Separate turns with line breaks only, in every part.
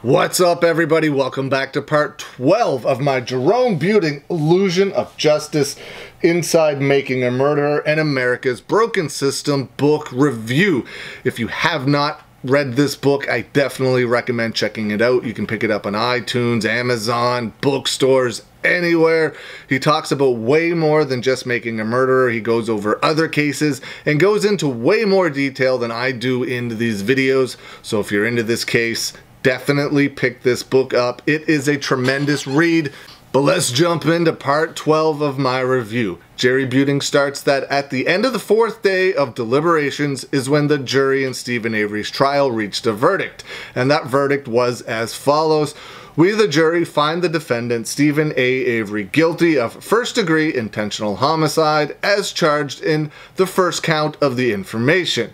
What's up, everybody? Welcome back to part 12 of my Jerome Buting Illusion of Justice Inside Making a Murderer and America's Broken System book review. If you have not read this book, I definitely recommend checking it out. You can pick it up on iTunes, Amazon, bookstores, anywhere. He talks about way more than just making a murderer. He goes over other cases and goes into way more detail than I do in these videos. So if you're into this case, definitely pick this book up. It is a tremendous read. But let's jump into part 12 of my review. Jerry Buting starts that at the end of the fourth day of deliberations is when the jury in Steven Avery's trial reached a verdict. And that verdict was as follows. We, the jury, find the defendant, Steven A. Avery, guilty of first-degree intentional homicide as charged in the first count of the information.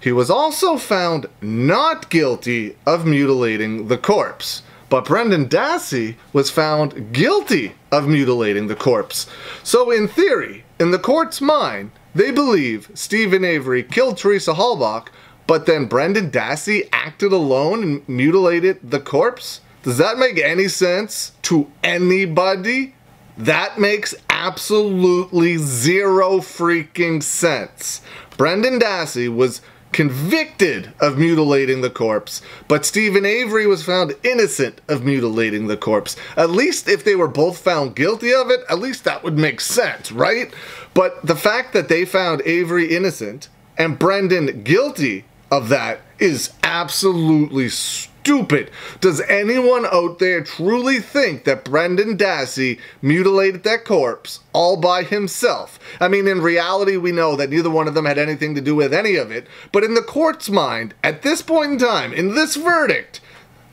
He was also found not guilty of mutilating the corpse. But Brendan Dassey was found guilty of mutilating the corpse. So in theory, in the court's mind, they believe Steven Avery killed Teresa Halbach, but then Brendan Dassey acted alone and mutilated the corpse? Does that make any sense to anybody? That makes absolutely zero freaking sense. Brendan Dassey was convicted of mutilating the corpse, but Steven Avery was found innocent of mutilating the corpse. At least if they were both found guilty of it, at least that would make sense, right? But the fact that they found Avery innocent and Brendan guilty of that is absolutely stupid. Does anyone out there truly think that Brendan Dassey mutilated that corpse all by himself? I mean, in reality, we know that neither one of them had anything to do with any of it, but in the court's mind, at this point in time, in this verdict,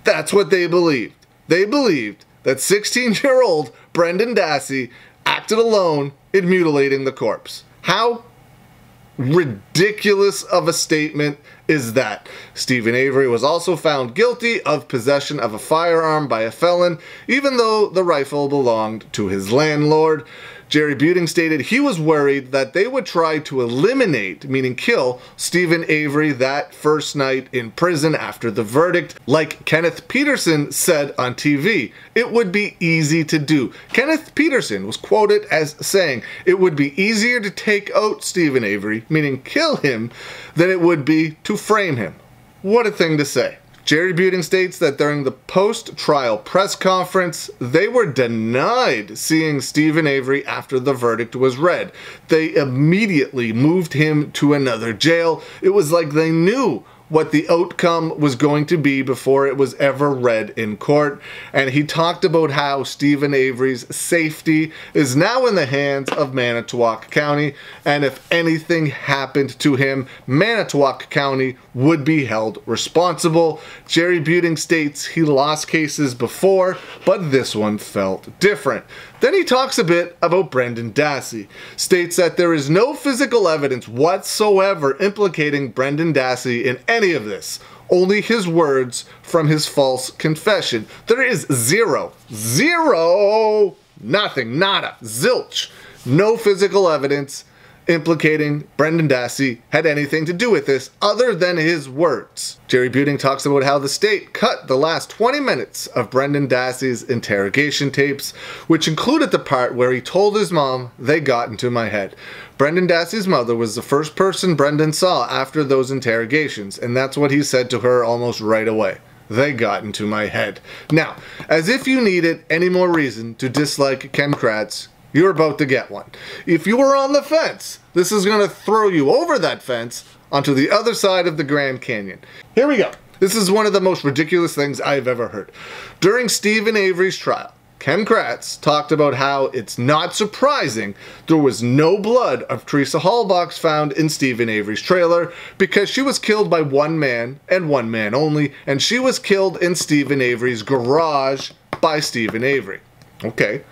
that's what they believed. They believed that 16-year-old Brendan Dassey acted alone in mutilating the corpse. How ridiculous of a statement is that? Steven Avery was also found guilty of possession of a firearm by a felon, even though the rifle belonged to his landlord. Jerry Buting stated he was worried that they would try to eliminate, meaning kill, Steven Avery that first night in prison after the verdict. Like Kenneth Peterson said on TV, it would be easy to do. Kenneth Peterson was quoted as saying, it would be easier to take out Steven Avery, meaning kill him, than it would be to frame him. What a thing to say. Jerry Buting states that during the post-trial press conference, they were denied seeing Steven Avery after the verdict was read. They immediately moved him to another jail. It was like they knew what the outcome was going to be before it was ever read in court. And he talked about how Steven Avery's safety is now in the hands of Manitowoc County, and if anything happened to him, Manitowoc County would be held responsible. Jerry Buting states he lost cases before, but this one felt different. Then he talks a bit about Brendan Dassey, states that there is no physical evidence whatsoever implicating Brendan Dassey in any of this, only his words from his false confession. There is nothing, nada, zilch, no physical evidence implicating Brendan Dassey had anything to do with this other than his words. Jerry Buting talks about how the state cut the last 20 minutes of Brendan Dassey's interrogation tapes, which included the part where he told his mom, "They got into my head." Brendan Dassey's mother was the first person Brendan saw after those interrogations, and that's what he said to her almost right away. They got into my head. Now, as if you needed any more reason to dislike Ken Kratz, you're about to get one. If you were on the fence, this is going to throw you over that fence onto the other side of the Grand Canyon. Here we go. This is one of the most ridiculous things I've ever heard. During Steven Avery's trial, Ken Kratz talked about how it's not surprising there was no blood of Teresa Halbach found in Steven Avery's trailer because she was killed by one man and one man only, and she was killed in Steven Avery's garage by Steven Avery. Okay.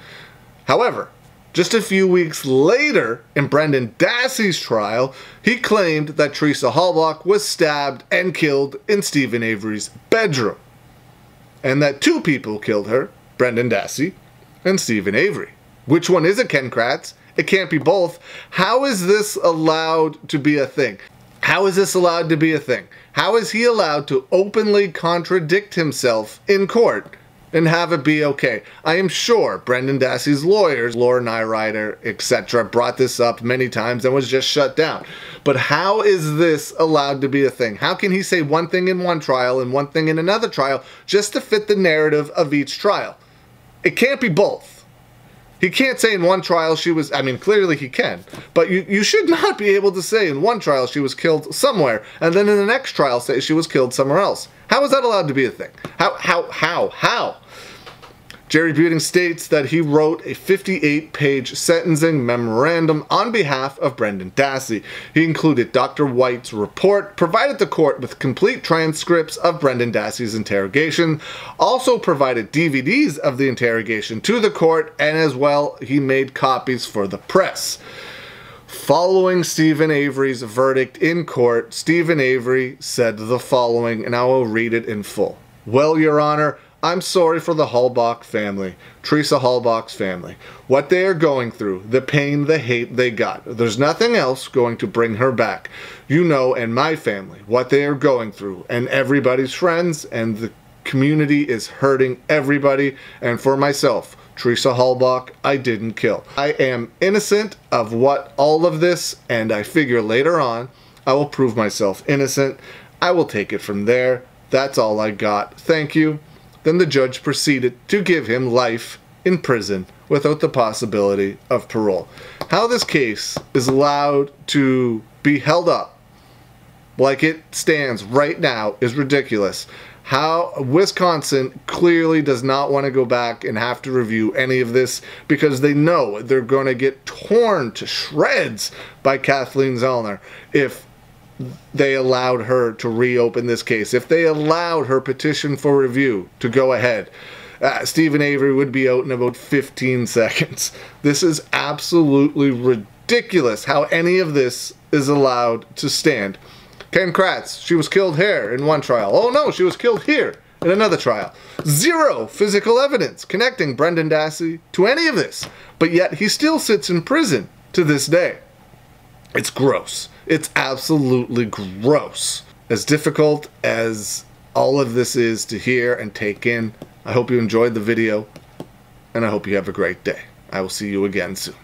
However, just a few weeks later, in Brendan Dassey's trial, he claimed that Teresa Halbach was stabbed and killed in Steven Avery's bedroom, and that two people killed her, Brendan Dassey and Steven Avery. Which one is it, Ken Kratz? It can't be both. How is this allowed to be a thing? How is this allowed to be a thing? How is he allowed to openly contradict himself in court and have it be okay? I am sure Brendan Dassey's lawyers, Laura Nyrider, etc., brought this up many times and was just shut down. But how is this allowed to be a thing? How can he say one thing in one trial and one thing in another trial just to fit the narrative of each trial? It can't be both. He can't say in one trial she was, I mean, clearly he can, but you should not be able to say in one trial she was killed somewhere, and then in the next trial say she was killed somewhere else. How is that allowed to be a thing? How? Jerry Buting states that he wrote a 58-page sentencing memorandum on behalf of Brendan Dassey. He included Dr. White's report, provided the court with complete transcripts of Brendan Dassey's interrogation, also provided DVDs of the interrogation to the court, and as well, he made copies for the press. Following Stephen Avery's verdict in court, Stephen Avery said the following, and I will read it in full. "Well, Your Honor, I'm sorry for the Halbach family, Teresa Halbach's family, what they are going through, the pain, the hate they got. There's nothing else going to bring her back. You know, and my family, what they are going through, and everybody's friends, and the community is hurting everybody, and for myself, Teresa Halbach, I didn't kill. I am innocent of what all of this, and I figure later on, I will prove myself innocent. I will take it from there. That's all I got. Thank you." Then the judge proceeded to give him life in prison without the possibility of parole. How this case is allowed to be held up like it stands right now is ridiculous. How Wisconsin clearly does not want to go back and have to review any of this because they know they're going to get torn to shreds by Kathleen Zellner if they allowed her to reopen this case. If they allowed her petition for review to go ahead, Stephen Avery would be out in about 15 seconds. This is absolutely ridiculous how any of this is allowed to stand. Ken Kratz, she was killed here in one trial. Oh no, she was killed here in another trial. Zero physical evidence connecting Brendan Dassey to any of this, but yet he still sits in prison to this day. It's gross. It's absolutely gross. As difficult as all of this is to hear and take in, I hope you enjoyed the video, and I hope you have a great day. I will see you again soon.